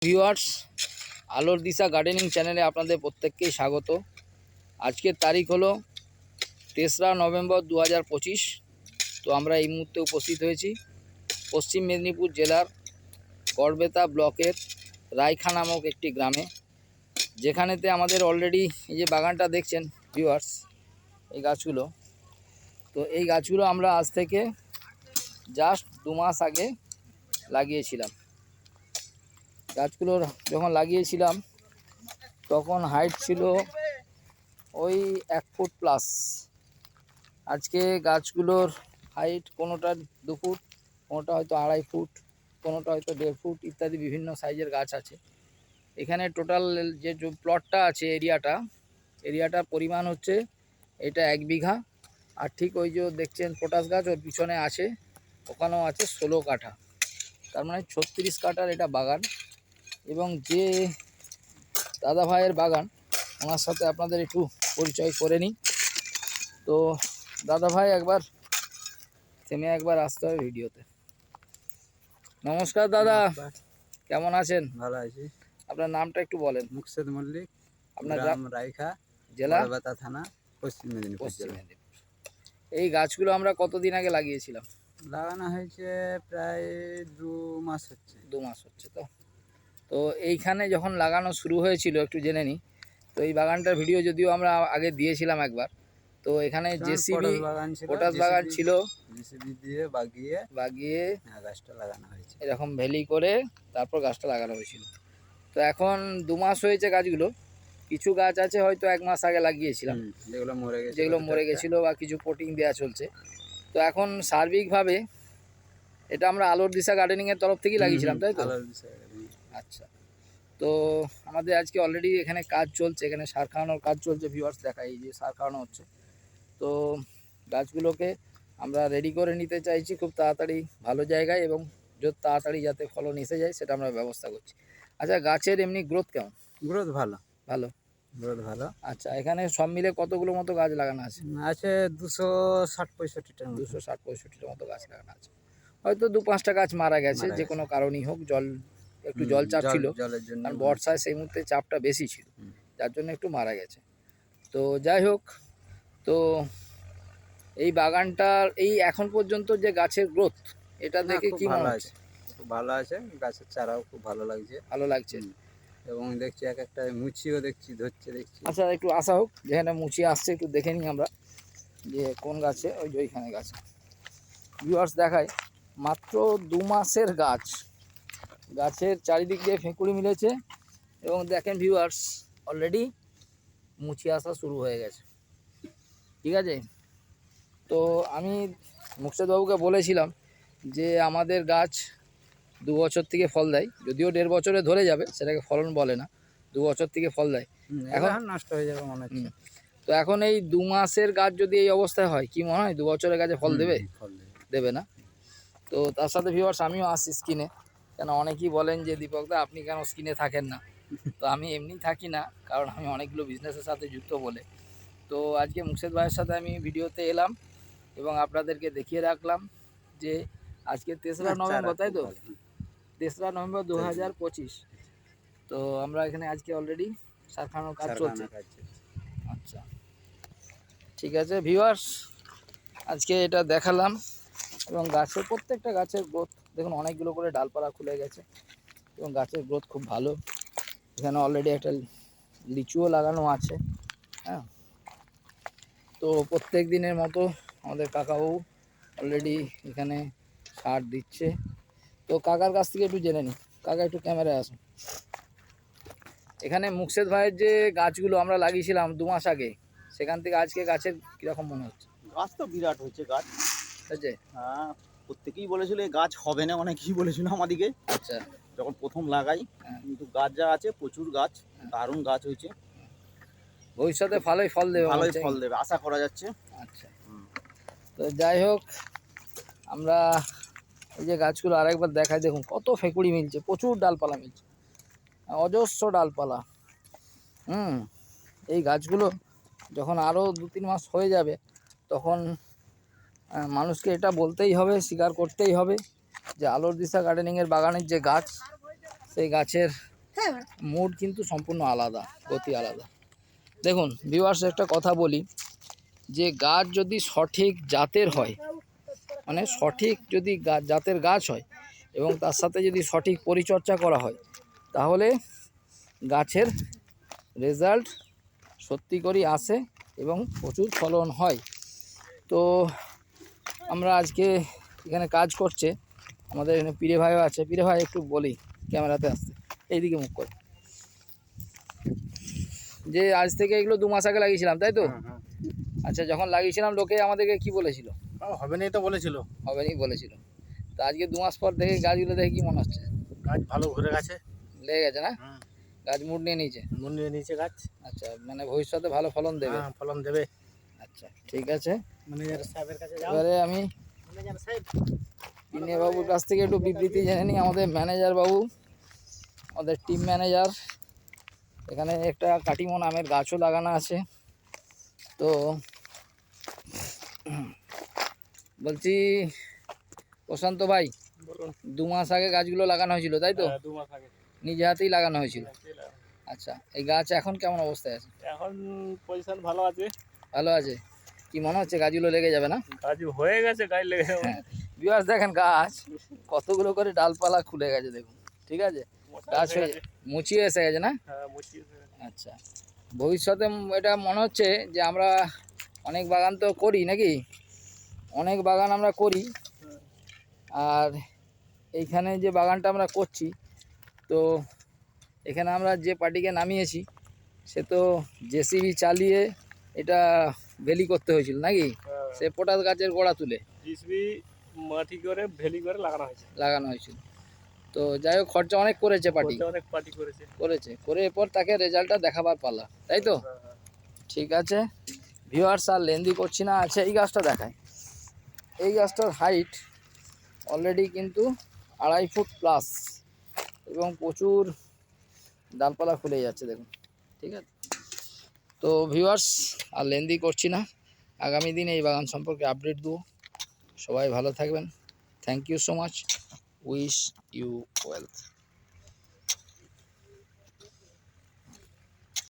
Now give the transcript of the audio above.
Viewers, আলোর দিশা gardening চ্যানেলে আপনাদের প্রত্যেককেই স্বাগত। আজকের তারিখ হলো 3রা নভেম্বর 2025। তো আমরা এই মুহূর্তে উপস্থিত হয়েছি পশ্চিম মেদিনীপুর জেলার গড়বেতা ব্লকের রায়খা নামক একটি গ্রামে, যেখানেতে আমাদের অলরেডি এই যে বাগানটা দেখছেন ভিউয়ার্স, এই গাছগুলো, তো এই গাছগুলো আমরা আজ থেকে জাস্ট 2 মাস আগে লাগিয়েছিলাম। গাছগুলোর যখন লাগিয়েছিলাম তখন হাইট ছিল ওই 1 ফুট প্লাস। আজকে গাছগুলোর হাইট কোনোটা 2 ফুট, কোনোটা হয়তো 2.5 ফুট, কোনোটা হয়তো 1.5 ফুট ইত্যাদি বিভিন্ন সাইজের গাছ আছে। এখানে টোটাল যে প্লটটা আছে, এরিয়াটার পরিমাণ হচ্ছে এটা 1 বিঘা। আর ঠিক ওই যে দেখছেন পটাশ গাছ ওর পিছনে আছে, ওখানেও আছে 16 কাঠা, তার মানে 36 কাঠার এটা বাগান। এবং যে দাদা ভাইয়ের বাগান, ওনার সাথে আপনাদের একটু পরিচয় করে নিই। তো দাদা ভাই একবার থেমে একবার আসতে হবে ভিডিওতে। নমস্কার দাদা, কেমন আছেন? ভালো আছি। আপনার নামটা একটু বলেন। মুকসেদ মল্লিক, আপনার গ্রাম রায়খা, জেলা গড়বেতা থানা, পশ্চিম মেদিনীপুর জেলা। এই গাছগুলো আমরা কতদিন আগে লাগিয়েছিলাম? লাগানো হয়েছে প্রায় 2 মাস হচ্ছে। 2 মাস হচ্ছে। তো এইখানে যখন লাগানো শুরু হয়েছিল একটু জেনে নিই। তো এই বাগানটার ভিডিও যদিও আমরা আগে দিয়েছিলাম একবার। তো এখানে জেসিবি পটাশ বাগান ছিল, জেসিবি দিয়ে বাগিয়ে গাছটা লাগানো হয়েছে। এরকম ভ্যালি করে তারপর গাছটা লাগানো হয়েছিল। তো এখন 2 মাস হয়েছে গাছগুলো। কিছু গাছ আছে হয়তো 1 মাস আগে লাগিয়েছিলাম, যেগুলো মরে গেছিলো বা কিছু পটিং দেওয়া চলছে। তো এখন সার্বিকভাবে এটা আমরা আলোর দিশা গার্ডেনিংয়ের তরফ থেকেই লাগিয়েছিলাম, তাই তো? আচ্ছা, তো আমাদের আজকে অলরেডি এখানে কাজ চলছে, এখানে সার খাওয়ানোর কাজ চলছে। ভিউয়ার্স দেখাই, এই যে সার খাওয়ানো হচ্ছে। তো গাছগুলোকে আমরা রেডি করে নিতে চাইছি খুব তাড়াতাড়ি ভালো জায়গায়, এবং যত তাড়াতাড়ি যাতে ফলন এসে যায় সেটা আমরা ব্যবস্থা করছি। আচ্ছা, গাছের এমনি গ্রোথ কেমন? গ্রোথ ভালো। ভালো। আচ্ছা, এখানে সব মিলে কতগুলো মতো গাছ লাগানো আছে? 260-65টা 260-65টার মতো গাছ লাগানো আছে। হয়তো 2-5টা গাছ মারা গেছে, যে কোনো কারণেই হোক, একটু জল চাপ ছিল, কারণ বর্ষায় সেই মুহূর্তে চাপটা বেশি ছিল, যার জন্য একটু মারা গেছে। তো যাই হোক, তো এই বাগানটার এই এখন পর্যন্ত যে গাছের গ্রোথ, এটা দেখে কি মনে হচ্ছে? খুব ভালো আছে, গাছের চারাও খুব ভালো লাগছে। এবং দেখছি একটা মুচিও দেখছি ধরছে। আচ্ছা, একটু আসা হোক, যেখানে মুচি আসছে একটু দেখে নিই আমরা যে কোন গাছে। ওই যে ওইখানে গাছে ভিউয়ার্স দেখায়, মাত্র 2 মাসের গাছ, গাছের চারিদিক দিয়ে ফেঁকুড়ি মিলেছে। এবং দেখেন ভিউয়ার্স, অলরেডি মুচি আসা শুরু হয়ে গেছে। ঠিক আছে, তো আমি মুকসেদবাবুকে বলেছিলাম যে আমাদের গাছ 2 বছর থেকে ফল দেয়, যদিও 1.5 বছরে ধরে যাবে, সেটাকে ফলন বলে না, 2 বছর থেকে ফল দেয়। এখন নষ্ট হয়ে যাবে মনে হচ্ছে। তো এখন এই 2 মাসের গাছ যদি এই অবস্থায় হয়, কি মনে হয় 2 বছরের গাছে ফল দেবে? দেবে না। তো তার সাথে ভিউয়ার্স আমিও আসছি স্ক্রিনে, কেন অনেকেই বলেন যে দীপকদা আপনি কেন স্ক্রিনে থাকেন না। তো আমি এমনি থাকি না, কারণ আমি অনেকগুলো বিজনেসের সাথে যুক্ত বলে। তো আজকে মুকসেদ ভাইয়ের সাথে আমি ভিডিওতে এলাম এবং আপনাদেরকে দেখিয়ে রাখলাম যে আজকে 3রা নভেম্বর, তাই তো? 3রা নভেম্বর 2025। তো আমরা এখানে আজকে অলরেডি সার খাওয়ানোর কাজ চলছে। আচ্ছা, ঠিক আছে ভিউয়ার্স, আজকে এটা দেখালাম। এবং গাছের প্রত্যেকটা গাছের গ্রোথ দেখুন, অনেকগুলো করে ডালপালা খুলে গেছে এবং গাছের গ্রোথ খুব ভালো। এখানে অলরেডি একটা লিচুও লাগানো আছে। হ্যাঁ, তো প্রত্যেক দিনের মতো আমাদের কাকাবাবু অলরেডি এখানে সার দিচ্ছে। তো কাকার কাছ থেকে একটু জেনে নিই। কাকা একটু ক্যামেরায় আসুন। এখানে মুকসেদ ভাইয়ের যে গাছগুলো আমরা লাগিয়েছিলাম 2 মাস আগে, সেখান থেকে আজকে গাছের কীরকম মনে হচ্ছে? গাছ তো বিরাট হচ্ছে গাছ। আছে? হ্যাঁ, প্রত্যেকেই বলেছিল এই গাছ হবে না, অনেকেই বলেছিল আমাদিকে। আচ্ছা, যখন প্রথম লাগাই, কিন্তু গাছ যা আছে প্রচুর গাছ, দারুণ গাছ হয়েছে। ভবিষ্যতে ভালোই ফল দেবে, আশা করা যাচ্ছে। আচ্ছা, তো যাই হোক, আমরা এই যে গাছগুলো আরেকবার দেখাই, দেখুন কত ফেকুড়ি মিলছে, প্রচুর ডালপালা মিলছে, অজস্র ডালপালা। এই গাছগুলো যখন আরও 2-3 মাস হয়ে যাবে, তখন মানুষকে এটা বলতেই হবে, স্বীকার করতেই হবে যে আলোর দিশা গার্ডেনিংয়ের বাগানের যে গাছ, সেই গাছের মুড কিন্তু সম্পূর্ণ আলাদা, গতি আলাদা। দেখুন ভিউয়ার্স, একটা কথা বলি, যে গাছ যদি সঠিক জাতের হয়, মানে সঠিক যদি জাতের গাছ হয় এবং তার সাথে যদি সঠিক পরিচর্যা করা হয়, তাহলে গাছের রেজাল্ট সত্যি করেই আসে এবং প্রচুর ফলন হয়। তো আমরা আজকে এখানে কাজ করছে আমাদের এখানে পিরে ভাইও আছে। পিরে ভাই একটু বলি ক্যামেরাতে আসতে, এইদিকে মুখ করে, যে আজ থেকে এগুলো 2 মাস আগে লাগিয়েছিলাম তাই তো? আচ্ছা, যখন লাগিয়েছিলাম লোকে আমাদেরকে কি বলেছিল? হবে না তো বলেছিল, হবে নি বলেছিল। তো আজকে 2 মাস পর দেখে গাছগুলো দেখে কি মনে হচ্ছে? গাছ ভালো ঘুরে গেছে, লেগে গেছে না? গাছ মুড নিয়ে নিয়েছে। মন নিয়ে নিয়েছে গাছ। আচ্ছা, মানে ভবিষ্যতে ভালো ফলন দেবে। হ্যাঁ, ফলন দেবে। আচ্ছা ঠিক আছে, ম্যানেজার সাহেবের কাছে যাও। এবারে আমি ম্যানেজার সাহেব, পিনে বাবুর কাছ থেকে একটু বিবৃতি জেনে নিই। আমাদের ম্যানেজার বাবু, আমাদের টিম ম্যানেজার, এখানে একটা কাটিমন আমের গাছও লাগানো আছে। তো বলছি প্রশান্ত ভাই, বলুন। 2 মাস আগে গাছগুলো লাগানো হয়েছিল তাই তো? 2 মাস আগে নিজে হাতেই লাগানো হয়েছিল। আচ্ছা, এই গাছ এখন কেমন অবস্থায় আছে? এখন পজিশন ভালো আছে। ভালো আছে? কি মনে হচ্ছে গাছগুলো লেগে যাবে না? গাছ হয়ে গেছে, গাছ লেগে যাবে। হ্যাঁ ভিউয়ার্স, দেখেন গাছ কতগুলো করে ডালপালা খুলে গেছে দেখুন। ঠিক আছে, গাছ হয়ে মুচিয়ে এসে গেছে না? হ্যাঁ, মুচিয়ে গেছে। আচ্ছা, ভবিষ্যতে এটা মনে হচ্ছে যে আমরা অনেক বাগান তো করি নাকি, অনেক বাগান আমরা করি, আর এইখানে যে বাগানটা আমরা করছি, তো এখানে আমরা যে পার্টিকে নামিয়েছি সে তো জেসিবি চালিয়ে এটা ভেলি করতে হয়েছিল নাকি, সে পটাশ গাছের গোড়া তুলে জিসবি মাটি করে ভেলি করে লাগানো হয়েছিল। তো যাই হোক, খরচা অনেক করেছে পার্টি, অনেক পার্টি করেছে। করে এরপর তাকে রেজাল্টটা দেখাবার পালা, তাই তো? ঠিক আছে ভিউয়ার্স, আর লেন্দি করছি না। আচ্ছা, এই গাছটা দেখায়। এই গাছটার হাইট অলরেডি কিন্তু 2.5 ফুট প্লাস এবং প্রচুর ডালপালা খুলে যাচ্ছে দেখুন। ঠিক আছে, তো ভিউয়ার্স আর লেন্দি করছি না, আগামী দিনে এই বাগান সম্পর্কে আপডেট দেবো। সবাই ভালো থাকবেন। Thank you so much, wish you wealth.